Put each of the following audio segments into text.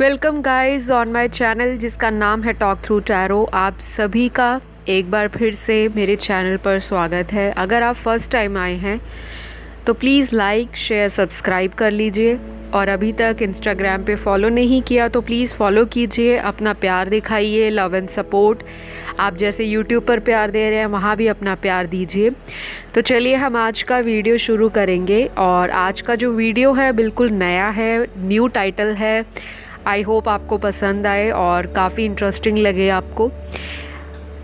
Welcome guys on my channel जिसका नाम है टॉक थ्रू टैरो। आप सभी का एक बार फिर से मेरे चैनल पर स्वागत है। अगर आप फर्स्ट टाइम आए हैं तो प्लीज़ लाइक शेयर सब्सक्राइब कर लीजिए, और अभी तक इंस्टाग्राम पे फॉलो नहीं किया तो प्लीज़ फॉलो कीजिए। अपना प्यार दिखाइए, लव एंड सपोर्ट। आप जैसे यूट्यूब पर प्यार दे रहे हैं वहाँ भी अपना प्यार दीजिए। तो चलिए हम आज का वीडियो शुरू करेंगे, और आज का जो वीडियो है बिल्कुल नया है, न्यू टाइटल है। आई होप आपको पसंद आए और काफ़ी इंटरेस्टिंग लगे आपको।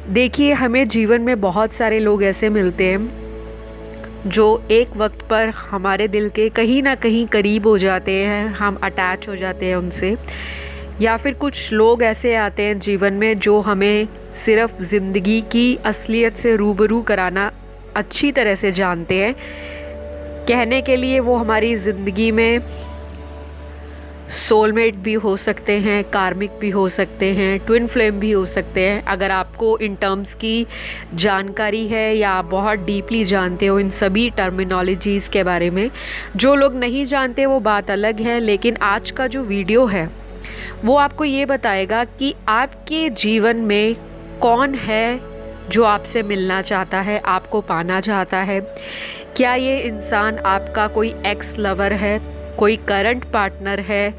देखिए, हमें जीवन में बहुत सारे लोग ऐसे मिलते हैं जो एक वक्त पर हमारे दिल के कहीं ना कहीं करीब हो जाते हैं, हम अटैच हो जाते हैं उनसे। या फिर कुछ लोग ऐसे आते हैं जीवन में जो हमें सिर्फ ज़िंदगी की असलियत से रूबरू कराना अच्छी तरह से जानते हैं। कहने के लिए वो हमारी ज़िंदगी में सोलमेट भी हो सकते हैं, कार्मिक भी हो सकते हैं, ट्विन फ्लेम भी हो सकते हैं। अगर आपको इन टर्म्स की जानकारी है या आप बहुत डीपली जानते हो इन सभी टर्मिनोलॉजीज़ के बारे में, जो लोग नहीं जानते वो बात अलग है। लेकिन आज का जो वीडियो है वो आपको ये बताएगा कि आपके जीवन में कौन है जो आपसे मिलना चाहता है, आपको पाना चाहता है। क्या ये इंसान आपका कोई एक्स लवर है, कोई करंट पार्टनर है,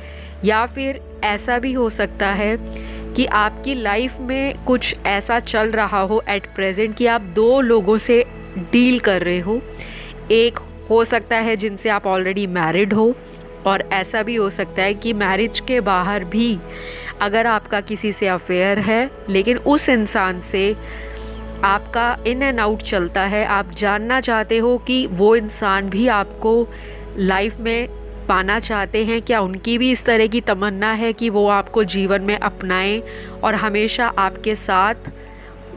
या फिर ऐसा भी हो सकता है कि आपकी लाइफ में कुछ ऐसा चल रहा हो एट प्रेजेंट कि आप दो लोगों से डील कर रहे हो। एक हो सकता है जिनसे आप ऑलरेडी मैरिड हो, और ऐसा भी हो सकता है कि मैरिज के बाहर भी अगर आपका किसी से अफेयर है, लेकिन उस इंसान से आपका इन एंड आउट चलता है। आप जानना चाहते हो कि वो इंसान भी आपको लाइफ में पाना चाहते हैं, क्या उनकी भी इस तरह की तमन्ना है कि वो आपको जीवन में अपनाएं और हमेशा आपके साथ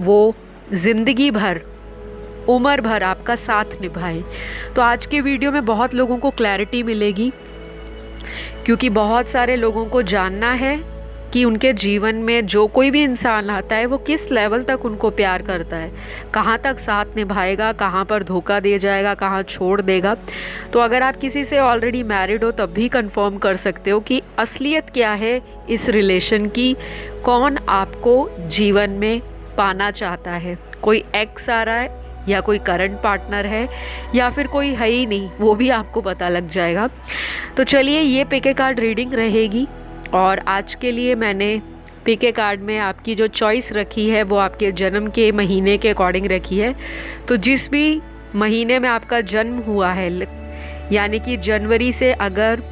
वो ज़िंदगी भर, उम्र भर आपका साथ निभाएं। तो आज के वीडियो में बहुत लोगों को क्लैरिटी मिलेगी, क्योंकि बहुत सारे लोगों को जानना है कि उनके जीवन में जो कोई भी इंसान आता है वो किस लेवल तक उनको प्यार करता है, कहाँ तक साथ निभाएगा, कहाँ पर धोखा दे जाएगा, कहाँ छोड़ देगा। तो अगर आप किसी से ऑलरेडी मैरिड हो तब भी कंफर्म कर सकते हो कि असलियत क्या है इस रिलेशन की, कौन आपको जीवन में पाना चाहता है। कोई एक्स आ रहा है या कोई करंट पार्टनर है या फिर कोई है ही नहीं, वो भी आपको पता लग जाएगा। तो चलिए, ये पिक ए कार्ड रीडिंग रहेगी, और आज के लिए मैंने पिक ए कार्ड में आपकी जो चॉइस रखी है वो आपके जन्म के महीने के अकॉर्डिंग रखी है। तो जिस भी महीने में आपका जन्म हुआ है, यानी कि जनवरी से अगर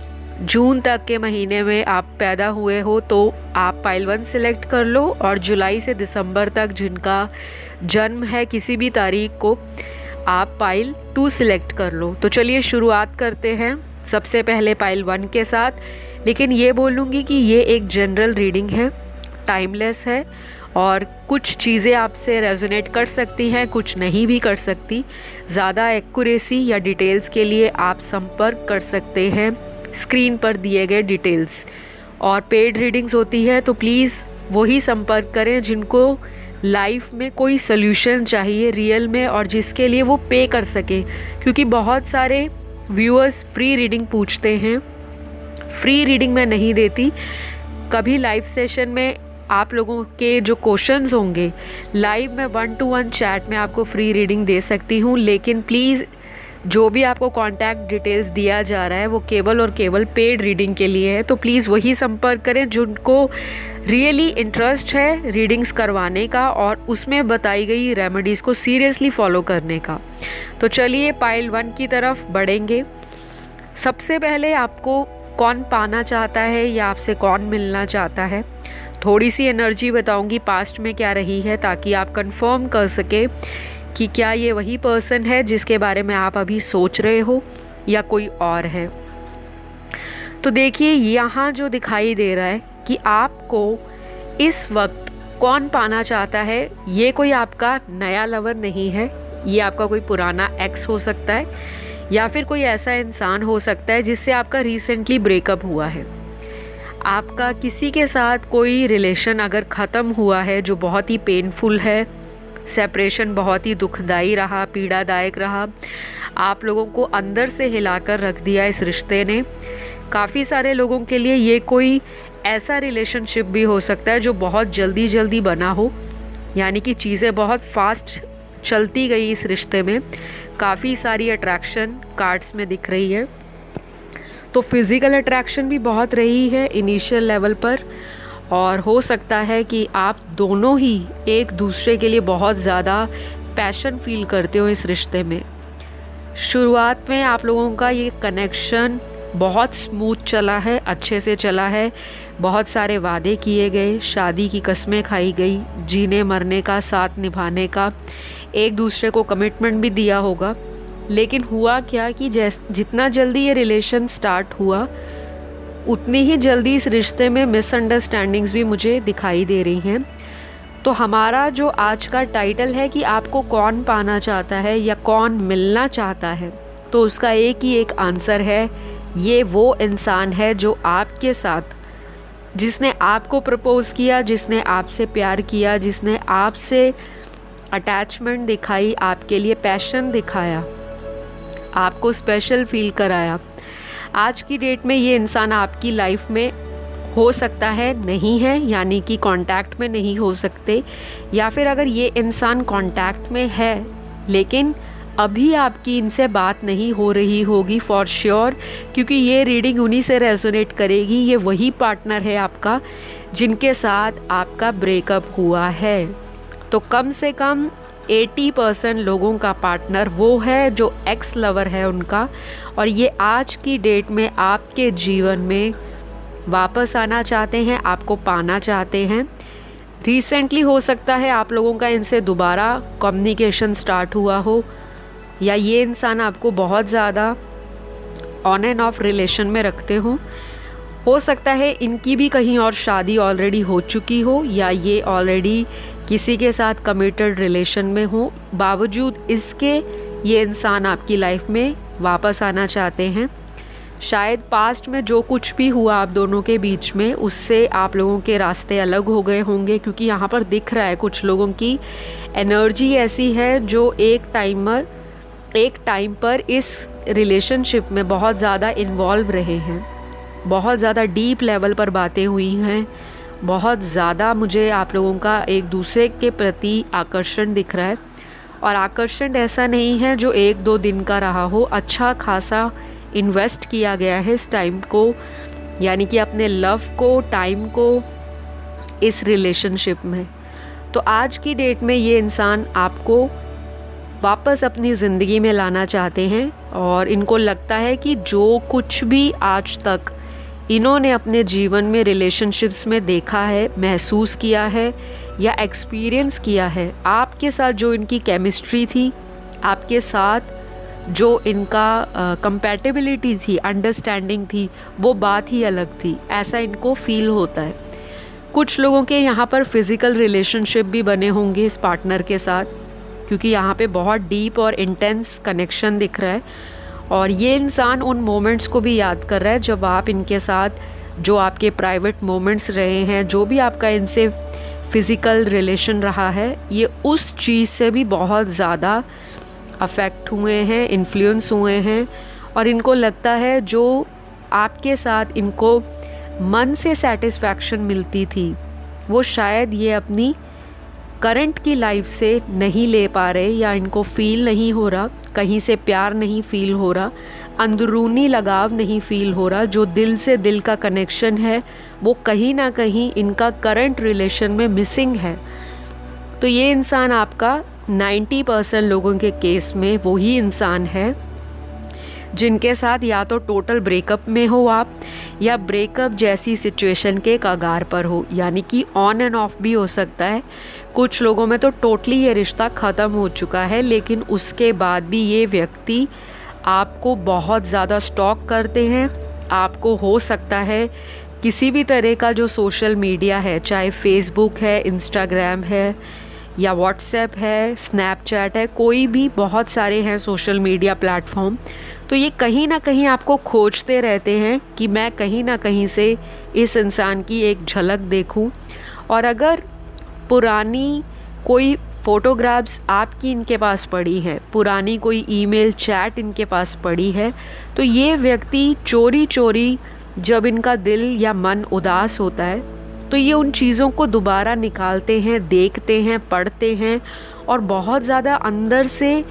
जून तक के महीने में आप पैदा हुए हो तो आप पाइल 1 सिलेक्ट कर लो, और जुलाई से दिसंबर तक जिनका जन्म है किसी भी तारीख को आप पाइल 2 सिलेक्ट कर लो। तो चलिए शुरुआत करते हैं सबसे पहले पाइल 1 के साथ। लेकिन ये बोलूँगी कि ये एक जनरल रीडिंग है, टाइमलेस है, और कुछ चीज़ें आपसे रेजोनेट कर सकती हैं, कुछ नहीं भी कर सकती। ज़्यादा एक्यूरेसी या डिटेल्स के लिए आप संपर्क कर सकते हैं स्क्रीन पर दिए गए डिटेल्स। और पेड रीडिंग्स होती है तो प्लीज़ वही संपर्क करें जिनको लाइफ में कोई सल्यूशन चाहिए रियल में, और जिसके लिए वो पे कर सके। क्योंकि बहुत सारे व्यूअर्स फ्री रीडिंग पूछते हैं, फ्री रीडिंग मैं नहीं देती। कभी लाइव सेशन में आप लोगों के जो क्वेश्चंस होंगे लाइव में 1-to-1 चैट में आपको फ्री रीडिंग दे सकती हूँ, लेकिन प्लीज़ जो भी आपको कॉन्टैक्ट डिटेल्स दिया जा रहा है वो केवल और केवल पेड रीडिंग के लिए है। तो प्लीज़ वही संपर्क करें जिनको रियली इंटरेस्ट है रीडिंग्स करवाने का और उसमें बताई गई रेमेडीज़ को सीरियसली फॉलो करने का। तो चलिए पाइल 1 की तरफ बढ़ेंगे। सबसे पहले आपको कौन पाना चाहता है या आपसे कौन मिलना चाहता है, थोड़ी सी एनर्जी बताऊंगी पास्ट में क्या रही है, ताकि आप कंफर्म कर सके कि क्या ये वही पर्सन है जिसके बारे में आप अभी सोच रहे हो या कोई और है। तो देखिए, यहाँ जो दिखाई दे रहा है कि आपको इस वक्त कौन पाना चाहता है, ये कोई आपका नया लवर नहीं है, ये आपका कोई पुराना एक्स हो सकता है, या फिर कोई ऐसा इंसान हो सकता है जिससे आपका रिसेंटली ब्रेकअप हुआ है। आपका किसी के साथ कोई रिलेशन अगर ख़त्म हुआ है जो बहुत ही पेनफुल है, सेपरेशन बहुत ही दुखदाई रहा, पीड़ादायक रहा, आप लोगों को अंदर से हिलाकर रख दिया इस रिश्ते ने। काफ़ी सारे लोगों के लिए ये कोई ऐसा रिलेशनशिप भी हो सकता है जो बहुत जल्दी जल्दी बना हो, यानी कि चीज़ें बहुत फास्ट चलती गई इस रिश्ते में, काफ़ी सारी अट्रैक्शन कार्ड्स में दिख रही है। तो फिज़िकल अट्रैक्शन भी बहुत रही है इनिशियल लेवल पर, और हो सकता है कि आप दोनों ही एक दूसरे के लिए बहुत ज़्यादा पैशन फील करते हो इस रिश्ते में। शुरुआत में आप लोगों का ये कनेक्शन बहुत स्मूथ चला है, अच्छे से चला है, बहुत सारे वादे किए गए, शादी की कस्में खाई गई, जीने मरने का, साथ निभाने का, एक दूसरे को कमिटमेंट भी दिया होगा। लेकिन हुआ क्या कि जितना जल्दी ये रिलेशन स्टार्ट हुआ, उतनी ही जल्दी इस रिश्ते में मिसअंडरस्टैंडिंग्स भी मुझे दिखाई दे रही हैं। तो हमारा जो आज का टाइटल है कि आपको कौन पाना चाहता है या कौन मिलना चाहता है, तो उसका एक ही एक आंसर है, ये वो इंसान है जो आपके साथ, जिसने आपको प्रपोज़ किया, जिसने आपसे प्यार किया, जिसने आपसे अटैचमेंट दिखाई, आपके लिए पैशन दिखाया, आपको स्पेशल फील कराया। आज की डेट में ये इंसान आपकी लाइफ में हो सकता है नहीं है, यानी कि कांटेक्ट में नहीं हो सकते, या फिर अगर ये इंसान कांटेक्ट में है लेकिन अभी आपकी इनसे बात नहीं हो रही होगी फॉर श्योर, क्योंकि ये रीडिंग उन्हीं से रेजोनेट करेगी। ये वही पार्टनर है आपका जिनके साथ आपका ब्रेकअप हुआ है। तो कम से कम 80% लोगों का पार्टनर वो है जो एक्स लवर है उनका, और ये आज की डेट में आपके जीवन में वापस आना चाहते हैं, आपको पाना चाहते हैं। रिसेंटली हो सकता है आप लोगों का इनसे दोबारा कम्युनिकेशन स्टार्ट हुआ हो, या ये इंसान आपको बहुत ज़्यादा ऑन एंड ऑफ रिलेशन में रखते हो सकता है इनकी भी कहीं और शादी ऑलरेडी हो चुकी हो, या ये ऑलरेडी किसी के साथ कमिटेड रिलेशन में हो। बावजूद इसके ये इंसान आपकी लाइफ में वापस आना चाहते हैं। शायद पास्ट में जो कुछ भी हुआ आप दोनों के बीच में, उससे आप लोगों के रास्ते अलग हो गए होंगे, क्योंकि यहाँ पर दिख रहा है कुछ लोगों की एनर्जी ऐसी है जो एक टाइम पर इस रिलेशनशिप में बहुत ज़्यादा इन्वॉल्व रहे हैं, बहुत ज़्यादा डीप लेवल पर बातें हुई हैं, बहुत ज़्यादा मुझे आप लोगों का एक दूसरे के प्रति आकर्षण दिख रहा है। और आकर्षण ऐसा नहीं है जो 1-2 दिन का रहा हो, अच्छा खासा इन्वेस्ट किया गया है इस टाइम को, यानी कि अपने लव को, टाइम को इस रिलेशनशिप में। तो आज की डेट में ये इंसान आपको वापस अपनी ज़िंदगी में लाना चाहते हैं, और इनको लगता है कि जो कुछ भी आज तक इन्होंने अपने जीवन में रिलेशनशिप्स में देखा है, महसूस किया है या एक्सपीरियंस किया है, आपके साथ जो इनकी केमिस्ट्री थी, आपके साथ जो इनका कंपैटिबिलिटी थी, अंडरस्टैंडिंग थी, वो बात ही अलग थी, ऐसा इनको फील होता है। कुछ लोगों के यहाँ पर फिज़िकल रिलेशनशिप भी बने होंगे इस पार्टनर के साथ, क्योंकि यहाँ पे बहुत डीप और इंटेंस कनेक्शन दिख रहा है, और ये इंसान उन मोमेंट्स को भी याद कर रहा है जब आप इनके साथ, जो आपके प्राइवेट मोमेंट्स रहे हैं, जो भी आपका इनसे फ़िज़िकल रिलेशन रहा है, ये उस चीज़ से भी बहुत ज़्यादा अफेक्ट हुए हैं, इन्फ्लुएंस हुए हैं, और इनको लगता है जो आपके साथ इनको मन से सेटिस्फैक्शन मिलती थी, वो शायद ये अपनी करंट की लाइफ से नहीं ले पा रहे, या इनको फील नहीं हो रहा, कहीं से प्यार नहीं फील हो रहा, अंदरूनी लगाव नहीं फील हो रहा, जो दिल से दिल का कनेक्शन है वो कहीं ना कहीं इनका करंट रिलेशन में मिसिंग है। तो ये इंसान आपका 90% लोगों के केस में वही इंसान है जिनके साथ या तो टोटल ब्रेकअप में हो आप, या ब्रेकअप जैसी सिचुएशन के कगार पर हो, यानी कि ऑन एंड ऑफ भी हो सकता है। कुछ लोगों में तो टोटली ये रिश्ता ख़त्म हो चुका है, लेकिन उसके बाद भी ये व्यक्ति आपको बहुत ज़्यादा स्टॉक करते हैं। आपको हो सकता है किसी भी तरह का जो सोशल मीडिया है, चाहे फेसबुक है, इंस्टाग्राम है, या व्हाट्सएप है, स्नैपचैट है, कोई भी, बहुत सारे हैं सोशल मीडिया प्लेटफॉर्म, तो ये कहीं ना कहीं आपको खोजते रहते हैं कि मैं कहीं ना कहीं से इस इंसान की एक झलक देखूं। और अगर पुरानी कोई फ़ोटोग्राफ्स आपकी इनके पास पड़ी है, पुरानी कोई ईमेल चैट इनके पास पड़ी है, तो ये व्यक्ति चोरी चोरी जब इनका दिल या मन उदास होता है तो ये उन चीज़ों को दोबारा निकालते हैं, देखते हैं, पढ़ते हैं और बहुत ज़्यादा अंदर से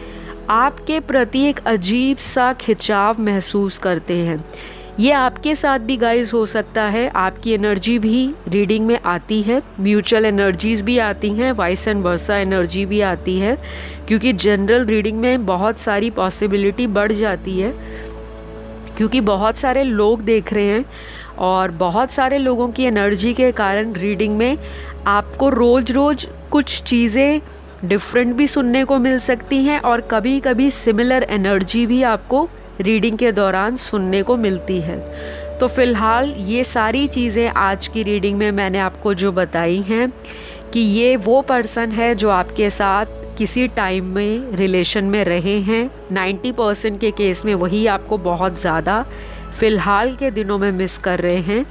आपके प्रति एक अजीब सा खिंचाव महसूस करते हैं। ये आपके साथ भी गाइस हो सकता है, आपकी एनर्जी भी रीडिंग में आती है, म्यूचुअल एनर्जीज़ भी आती हैं, वाइस एंड वर्सा एनर्जी भी आती है, क्योंकि जनरल रीडिंग में बहुत सारी पॉसिबिलिटी बढ़ जाती है, क्योंकि बहुत सारे लोग देख रहे हैं और बहुत सारे लोगों की एनर्जी के कारण रीडिंग में आपको रोज़ रोज़ कुछ चीज़ें डिफरेंट भी सुनने को मिल सकती हैं और कभी कभी सिमिलर एनर्जी भी आपको रीडिंग के दौरान सुनने को मिलती है। तो फ़िलहाल ये सारी चीज़ें आज की रीडिंग में मैंने आपको जो बताई हैं कि ये वो पर्सन है जो आपके साथ किसी टाइम में रिलेशन में रहे हैं। 90% के केस में वही आपको बहुत ज़्यादा फ़िलहाल के दिनों में मिस कर रहे हैं।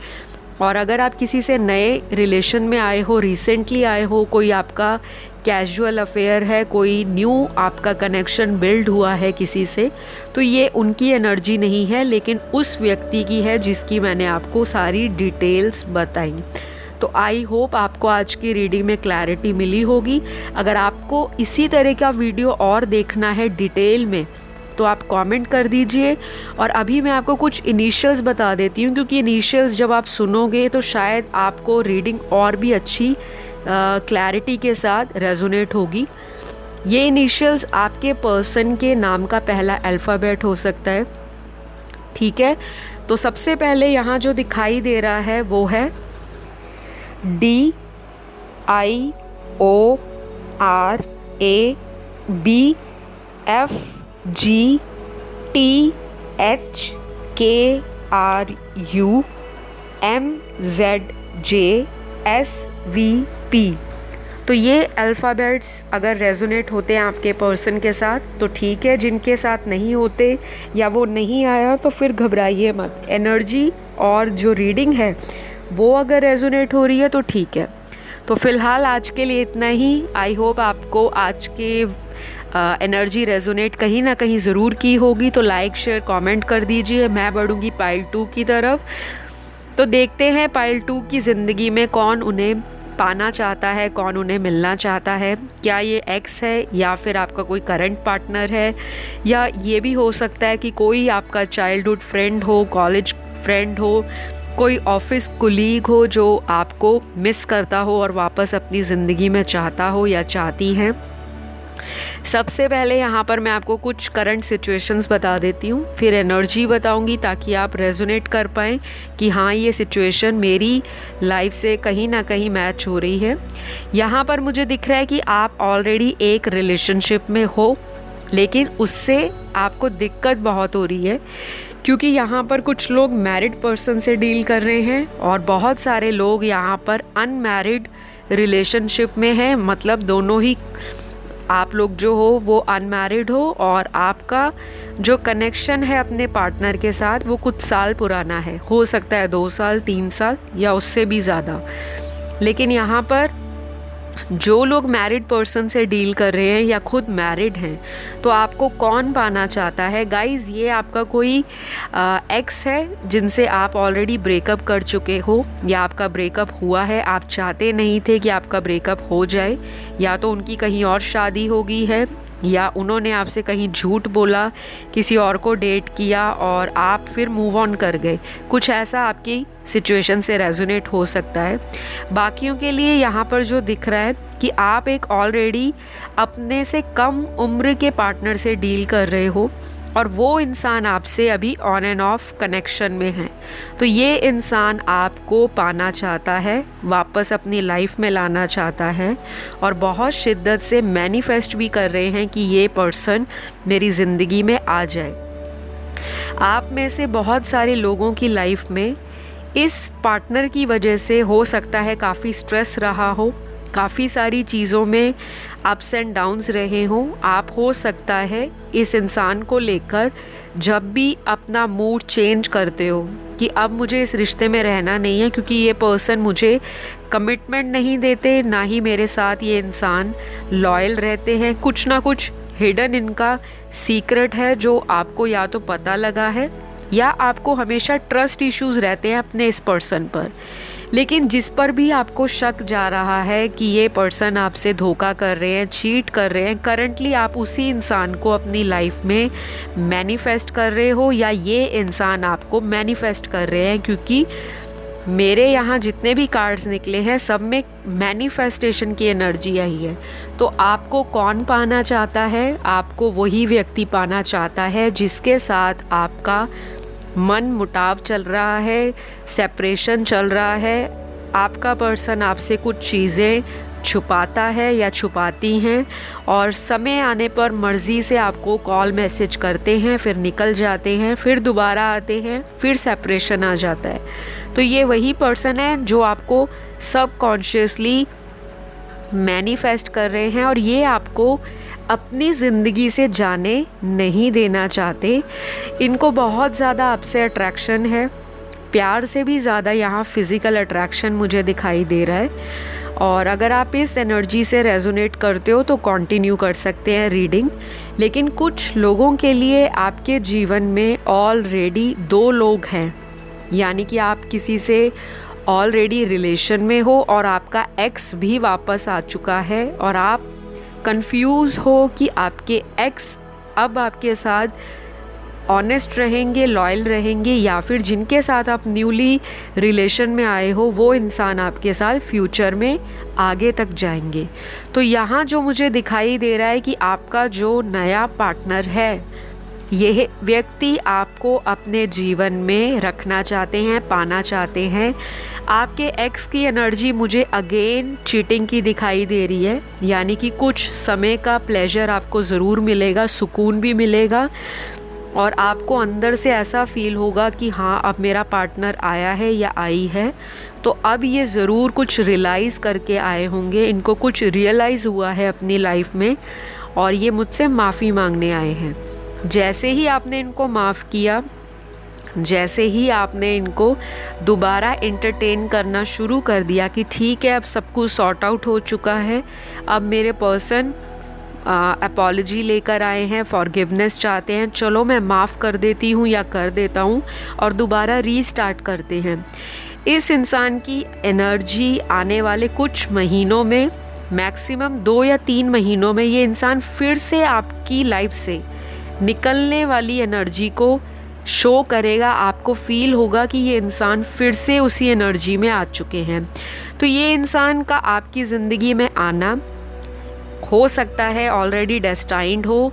और अगर आप किसी से नए रिलेशन में आए हो, रिसेंटली आए हो, कोई आपका कैजुअल अफेयर है, कोई न्यू आपका कनेक्शन बिल्ड हुआ है किसी से, तो ये उनकी एनर्जी नहीं है, लेकिन उस व्यक्ति की है जिसकी मैंने आपको सारी डिटेल्स बताई। तो आई होप आपको आज की रीडिंग में क्लैरिटी मिली होगी। अगर आपको इसी तरह का वीडियो और देखना है डिटेल में तो आप कमेंट कर दीजिए। और अभी मैं आपको कुछ इनिशियल्स बता देती हूँ, क्योंकि इनिशियल्स जब आप सुनोगे तो शायद आपको रीडिंग और भी अच्छी क्लैरिटी के साथ रेजोनेट होगी। ये इनिशियल्स आपके पर्सन के नाम का पहला अल्फ़ाबेट हो सकता है, ठीक है। तो सबसे पहले यहाँ जो दिखाई दे रहा है वो है DIORABB। GTHKRUMZJSVP। तो ये अल्फ़ाबेट्स अगर रेजोनेट होते हैं आपके पर्सन के साथ तो ठीक है, जिनके साथ नहीं होते या वो नहीं आया तो फिर घबराइए मत। एनर्जी और जो रीडिंग है वो अगर रेजोनेट हो रही है तो ठीक है। तो फ़िलहाल आज के लिए इतना ही। आई होप आपको आज के एनर्जी रेजोनेट कहीं ना कहीं ज़रूर की होगी। तो लाइक शेयर कमेंट कर दीजिए। मैं बढ़ूँगी पाइल 2 की तरफ। तो देखते हैं पाइल 2 की ज़िंदगी में कौन उन्हें पाना चाहता है, कौन उन्हें मिलना चाहता है। क्या ये एक्स है या फिर आपका कोई करंट पार्टनर है, या ये भी हो सकता है कि कोई आपका चाइल्डहुड फ्रेंड हो, कॉलेज फ्रेंड हो, कोई ऑफिस कुलीग हो जो आपको मिस करता हो और वापस अपनी ज़िंदगी में चाहता हो या चाहती हैं। सबसे पहले यहाँ पर मैं आपको कुछ करंट सिचुएशंस बता देती हूँ, फिर एनर्जी बताऊँगी ताकि आप रेजोनेट कर पाएँ कि हाँ ये सिचुएशन मेरी लाइफ से कहीं ना कहीं मैच हो रही है। यहाँ पर मुझे दिख रहा है कि आप ऑलरेडी एक रिलेशनशिप में हो, लेकिन उससे आपको दिक्कत बहुत हो रही है, क्योंकि यहाँ पर कुछ लोग मैरिड पर्सन से डील कर रहे हैं और बहुत सारे लोग यहाँ पर अनमैरिड रिलेशनशिप में हैं। मतलब दोनों ही आप लोग जो हो वो अनमैरिड हो और आपका जो कनेक्शन है अपने पार्टनर के साथ वो कुछ साल पुराना है, हो सकता है 2 साल 3 साल या उससे भी ज़्यादा। लेकिन यहाँ पर जो लोग मैरिड पर्सन से डील कर रहे हैं या खुद मैरिड हैं, तो आपको कौन पाना चाहता है गाइज़? ये आपका कोई एक्स है जिनसे आप ऑलरेडी ब्रेकअप कर चुके हो या आपका ब्रेकअप हुआ है, आप चाहते नहीं थे कि आपका ब्रेकअप हो जाए, या तो उनकी कहीं और शादी हो गई है या उन्होंने आपसे कहीं झूठ बोला, किसी और को डेट किया और आप फिर मूव ऑन कर गए। कुछ ऐसा आपकी सिचुएशन से रेजोनेट हो सकता है। बाकियों के लिए यहाँ पर जो दिख रहा है कि आप एक ऑलरेडी अपने से कम उम्र के पार्टनर से डील कर रहे हो और वो इंसान आपसे अभी ऑन एंड ऑफ कनेक्शन में है। तो ये इंसान आपको पाना चाहता है, वापस अपनी लाइफ में लाना चाहता है और बहुत शिद्दत से मैनिफेस्ट भी कर रहे हैं कि ये पर्सन मेरी ज़िंदगी में आ जाए। आप में से बहुत सारे लोगों की लाइफ में इस पार्टनर की वजह से हो सकता है काफ़ी स्ट्रेस रहा हो, काफ़ी सारी चीज़ों में अप्स एंड डाउन्स रहे हों। आप हो सकता है इस इंसान को लेकर जब भी अपना मूड चेंज करते हो कि अब मुझे इस रिश्ते में रहना नहीं है, क्योंकि ये पर्सन मुझे कमिटमेंट नहीं देते, ना ही मेरे साथ ये इंसान लॉयल रहते हैं। कुछ ना कुछ हिडन इनका सीक्रेट है जो आपको या तो पता लगा है या आपको हमेशा ट्रस्ट इश्यूज़ रहते हैं अपने इस पर्सन पर। लेकिन जिस पर भी आपको शक जा रहा है कि ये पर्सन आपसे धोखा कर रहे हैं, चीट कर रहे हैं, करंटली आप उसी इंसान को अपनी लाइफ में मैनिफेस्ट कर रहे हो या ये इंसान आपको मैनिफेस्ट कर रहे हैं, क्योंकि मेरे यहाँ जितने भी कार्ड्स निकले हैं सब में मैनिफेस्टेशन की एनर्जी आई है। तो आपको कौन पाना चाहता है? आपको वही व्यक्ति पाना चाहता है जिसके साथ आपका मन मुटाव चल रहा है, सेपरेशन चल रहा है। आपका पर्सन आपसे कुछ चीज़ें छुपाता है या छुपाती हैं और समय आने पर मर्ज़ी से आपको कॉल मैसेज करते हैं, फिर निकल जाते हैं, फिर दोबारा आते हैं, फिर सेपरेशन आ जाता है। तो ये वही पर्सन है जो आपको सबकॉन्शियसली मैनिफेस्ट कर रहे हैं और ये आपको अपनी ज़िंदगी से जाने नहीं देना चाहते। इनको बहुत ज़्यादा आपसे अट्रैक्शन है, प्यार से भी ज़्यादा यहाँ फिज़िकल अट्रैक्शन मुझे दिखाई दे रहा है। और अगर आप इस एनर्जी से रेजोनेट करते हो तो कंटिन्यू कर सकते हैं रीडिंग। लेकिन कुछ लोगों के लिए आपके जीवन में ऑलरेडी 2 लोग हैं, यानी कि आप किसी से ऑलरेडी रिलेशन में हो और आपका एक्स भी वापस आ चुका है और आप कंफ्यूज हो कि आपके एक्स अब आपके साथ ऑनेस्ट रहेंगे, लॉयल रहेंगे, या फिर जिनके साथ आप न्यूली रिलेशन में आए हो वो इंसान आपके साथ फ्यूचर में आगे तक जाएंगे। तो यहाँ जो मुझे दिखाई दे रहा है कि आपका जो नया पार्टनर है, यह व्यक्ति आपको अपने जीवन में रखना चाहते हैं, पाना चाहते हैं। आपके एक्स की एनर्जी मुझे अगेन चीटिंग की दिखाई दे रही है, यानी कि कुछ समय का प्लेजर आपको ज़रूर मिलेगा, सुकून भी मिलेगा और आपको अंदर से ऐसा फील होगा कि हाँ अब मेरा पार्टनर आया है या आई है। तो अब ये ज़रूर कुछ रियलाइज़ करके आए होंगे, इनको कुछ रियलाइज़ हुआ है अपनी लाइफ में और ये मुझसे माफ़ी मांगने आए हैं। जैसे ही आपने इनको माफ़ किया, जैसे ही आपने इनको दोबारा एंटरटेन करना शुरू कर दिया कि ठीक है अब सब कुछ सॉर्ट आउट हो चुका है, अब मेरे पर्सन अपॉलॉजी लेकर आए हैं, फॉरगिवनेस चाहते हैं, चलो मैं माफ़ कर देती हूँ या कर देता हूँ और दोबारा रीस्टार्ट करते हैं। इस इंसान की एनर्जी आने वाले कुछ महीनों में, मैक्सिमम 2 या 3 महीनों में, ये इंसान फिर से आपकी लाइफ से निकलने वाली एनर्जी को शो करेगा। आपको फील होगा कि ये इंसान फिर से उसी एनर्जी में आ चुके हैं। तो ये इंसान का आपकी ज़िंदगी में आना हो सकता है ऑलरेडी डेस्टाइंड हो,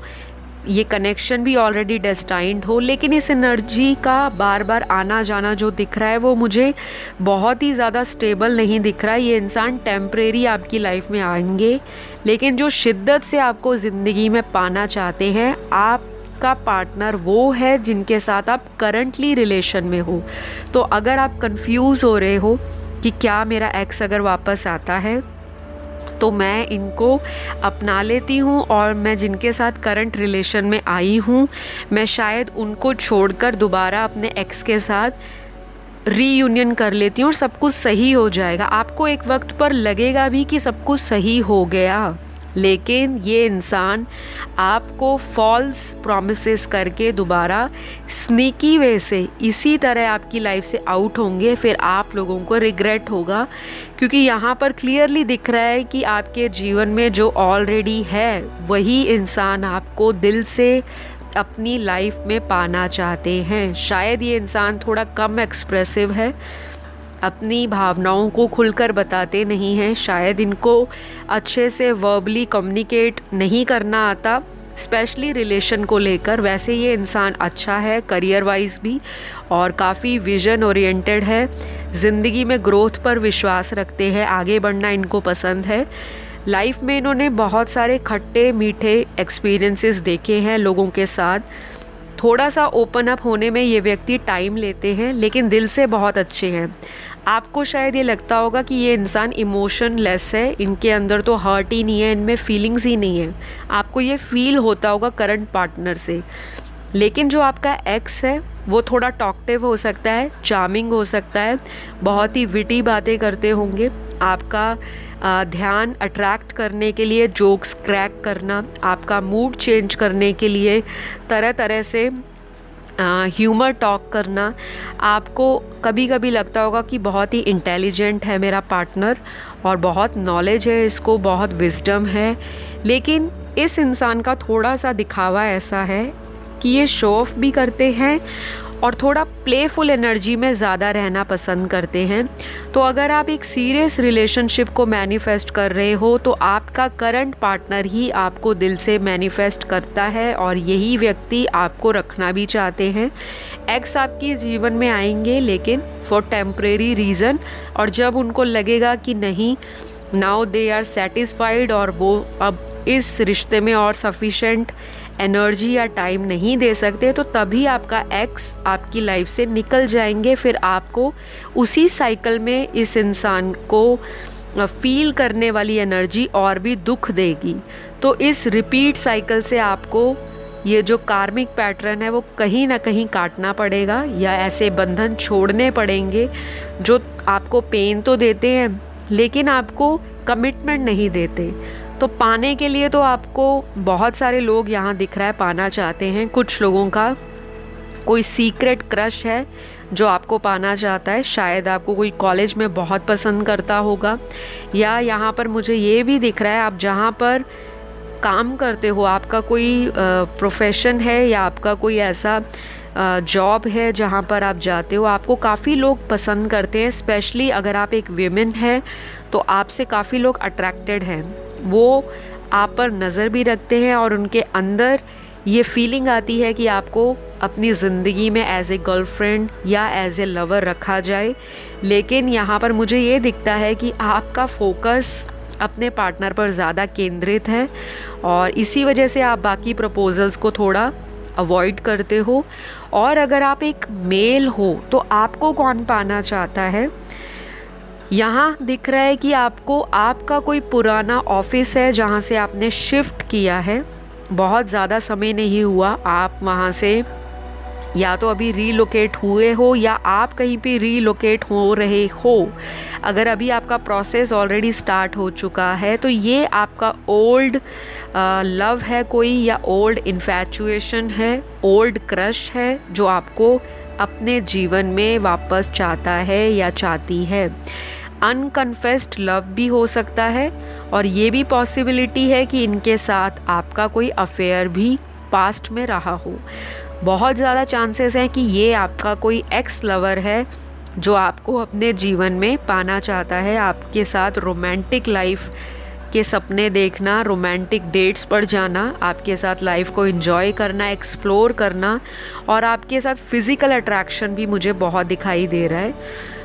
ये कनेक्शन भी ऑलरेडी डेस्टाइंड हो, लेकिन इस एनर्जी का बार बार आना जाना जो दिख रहा है वो मुझे बहुत ही ज़्यादा स्टेबल नहीं दिख रहा है। ये इंसान टेम्परेरी आपकी लाइफ में आएंगे, लेकिन जो शिद्दत से आपको ज़िंदगी में पाना चाहते हैं, आपका पार्टनर वो है जिनके साथ आप करंटली रिलेशन में हो। तो अगर आप कंफ्यूज हो रहे हो कि क्या मेरा एक्स अगर वापस आता है तो मैं इनको अपना लेती हूँ और मैं जिनके साथ करंट रिलेशन में आई हूँ मैं शायद उनको छोड़कर दोबारा अपने एक्स के साथ रीयूनियन कर लेती हूँ और सब कुछ सही हो जाएगा। आपको एक वक्त पर लगेगा भी कि सब कुछ सही हो गया, लेकिन ये इंसान आपको फॉल्स प्रॉमिसेस करके दोबारा स्नीकी वे से इसी तरह आपकी लाइफ से आउट होंगे। फिर आप लोगों को रिग्रेट होगा, क्योंकि यहाँ पर क्लियरली दिख रहा है कि आपके जीवन में जो ऑलरेडी है वही इंसान आपको दिल से अपनी लाइफ में पाना चाहते हैं। शायद ये इंसान थोड़ा कम एक्सप्रेसिव है, अपनी भावनाओं को खुलकर बताते नहीं हैं, शायद इनको अच्छे से वर्बली कम्युनिकेट नहीं करना आता, स्पेशली रिलेशन को लेकर। वैसे ये इंसान अच्छा है करियर वाइज भी और काफ़ी विजन ओरिएंटेड है, ज़िंदगी में ग्रोथ पर विश्वास रखते हैं, आगे बढ़ना इनको पसंद है। लाइफ में इन्होंने बहुत सारे खट्टे मीठे एक्सपीरियंसेस देखे हैं लोगों के साथ। थोड़ा सा ओपन अप होने में ये व्यक्ति टाइम लेते हैं, लेकिन दिल से बहुत अच्छे हैं। आपको शायद ये लगता होगा कि ये इंसान इमोशनलेस है, इनके अंदर तो हर्ट ही नहीं है, इनमें फीलिंग्स ही नहीं है। आपको ये फील होता होगा करंट पार्टनर से। लेकिन जो आपका एक्स है वो थोड़ा टॉकटिव हो सकता है, चार्मिंग हो सकता है, बहुत ही विटी बातें करते होंगे, आपका ध्यान अट्रैक्ट करने के लिए जोक्स क्रैक करना, आपका मूड चेंज करने के लिए तरह तरह से ह्यूमर टॉक करना। आपको कभी कभी लगता होगा कि बहुत ही इंटेलिजेंट है मेरा पार्टनर और बहुत नॉलेज है इसको, बहुत विजडम है, लेकिन इस इंसान का थोड़ा सा दिखावा ऐसा है कि ये शो ऑफ भी करते हैं और थोड़ा प्लेफुल एनर्जी में ज़्यादा रहना पसंद करते हैं। तो अगर आप एक सीरियस रिलेशनशिप को मैनिफेस्ट कर रहे हो तो आपका करंट पार्टनर ही आपको दिल से मैनिफेस्ट करता है और यही व्यक्ति आपको रखना भी चाहते हैं। एक्स आपके जीवन में आएंगे लेकिन फॉर टेम्परेरी रीज़न, और जब उनको लगेगा कि नहीं, नाउ दे आर सेटिस्फाइड और वो अब इस रिश्ते में और सफिशेंट एनर्जी या टाइम नहीं दे सकते, तो तभी आपका एक्स आपकी लाइफ से निकल जाएंगे। फिर आपको उसी साइकिल में इस इंसान को फील करने वाली एनर्जी और भी दुख देगी। तो इस रिपीट साइकिल से आपको ये जो कार्मिक पैटर्न है वो कहीं ना कहीं काटना पड़ेगा, या ऐसे बंधन छोड़ने पड़ेंगे जो आपको पेन तो देते हैं लेकिन आपको कमिटमेंट नहीं देते। तो पाने के लिए तो आपको बहुत सारे लोग यहाँ दिख रहा है पाना चाहते हैं। कुछ लोगों का कोई सीक्रेट क्रश है जो आपको पाना चाहता है, शायद आपको कोई कॉलेज में बहुत पसंद करता होगा, या यहाँ पर मुझे ये भी दिख रहा है आप जहाँ पर काम करते हो, आपका कोई प्रोफेशन है या आपका कोई ऐसा जॉब है जहाँ पर आप जाते हो, आपको काफ़ी लोग पसंद करते हैं। स्पेशली अगर आप एक वीमेन है तो आपसे काफ़ी लोग अट्रैक्टेड हैं, वो आप पर नज़र भी रखते हैं और उनके अंदर ये फीलिंग आती है कि आपको अपनी ज़िंदगी में एज ए गर्लफ्रेंड या एज ए लवर रखा जाए। लेकिन यहाँ पर मुझे ये दिखता है कि आपका फोकस अपने पार्टनर पर ज़्यादा केंद्रित है और इसी वजह से आप बाकी प्रपोजल्स को थोड़ा अवॉइड करते हो। और अगर आप एक मेल हो तो आपको कौन पाना चाहता है, यहाँ दिख रहा है कि आपको आपका कोई पुराना ऑफिस है जहाँ से आपने शिफ्ट किया है, बहुत ज़्यादा समय नहीं हुआ, आप वहाँ से या तो अभी रीलोकेट हुए हो या आप कहीं पे रीलोकेट हो रहे हो। अगर अभी आपका प्रोसेस ऑलरेडी स्टार्ट हो चुका है तो ये आपका ओल्ड लव है कोई, या ओल्ड इन्फैचुएशन है, ओल्ड क्रश है जो आपको अपने जीवन में वापस चाहता है या चाहती है। अनकन्फेस्ड लव भी हो सकता है और ये भी पॉसिबिलिटी है कि इनके साथ आपका कोई अफेयर भी पास्ट में रहा हो। बहुत ज़्यादा चांसेस हैं कि ये आपका कोई एक्स लवर है जो आपको अपने जीवन में पाना चाहता है, आपके साथ रोमांटिक लाइफ के सपने देखना, रोमांटिक डेट्स पर जाना, आपके साथ लाइफ को एंजॉय करना, एक्सप्लोर करना, और आपके साथ फिज़िकल अट्रैक्शन भी मुझे बहुत दिखाई दे रहा है।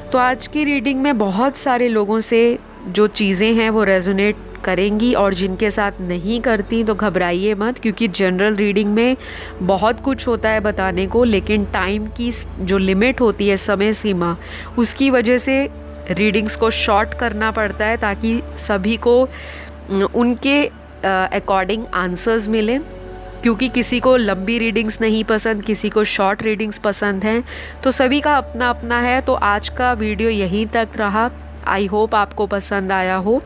तो आज की रीडिंग में बहुत सारे लोगों से जो चीज़ें हैं वो रेजोनेट करेंगी और जिनके साथ नहीं करती तो घबराइए मत, क्योंकि जनरल रीडिंग में बहुत कुछ होता है बताने को, लेकिन टाइम की जो लिमिट होती है, समय सीमा, उसकी वजह से रीडिंग्स को शॉर्ट करना पड़ता है ताकि सभी को उनके अकॉर्डिंग आंसर्स मिलें। क्योंकि किसी को लंबी रीडिंग्स नहीं पसंद, किसी को शॉर्ट रीडिंग्स पसंद हैं, तो सभी का अपना अपना है। तो आज का वीडियो यहीं तक रहा, आई होप आपको पसंद आया हो।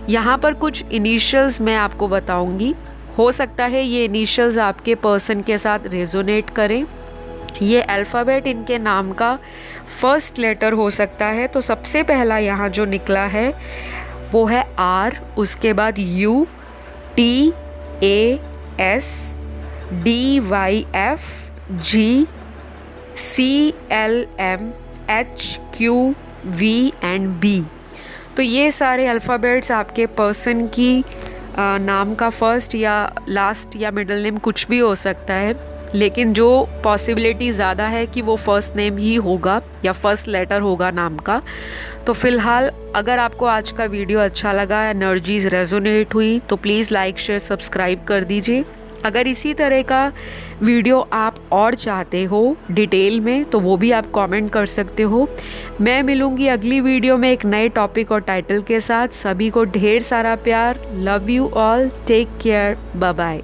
यहाँ पर कुछ इनिशियल्स मैं आपको बताऊँगी, हो सकता है ये इनिशियल्स आपके पर्सन के साथ रेजोनेट करें। ये अल्फ़ाबेट इनके नाम का फर्स्ट लेटर हो सकता है। तो सबसे पहला यहाँ जो निकला है वो है आर, उसके बाद U, T, A, S, D, Y, F, G, C, L, M, H, Q, V and B. तो ये सारे अल्फ़ाबेट्स आपके पर्सन की नाम का फर्स्ट या लास्ट या मिडिल नेम कुछ भी हो सकता है, लेकिन जो पॉसिबिलिटी ज़्यादा है कि वो फर्स्ट नेम ही होगा या फर्स्ट लेटर होगा नाम का। तो फ़िलहाल अगर आपको आज का वीडियो अच्छा लगा, एनर्जीज़ रेजोनेट हुई, तो प्लीज़ लाइक, शेयर, सब्सक्राइब कर दीजिए। अगर इसी तरह का वीडियो आप और चाहते हो डिटेल में तो वो भी आप कमेंट कर सकते हो। मैं मिलूँगी अगली वीडियो में एक नए टॉपिक और टाइटल के साथ। सभी को ढेर सारा प्यार। Love you all, take care, bye bye.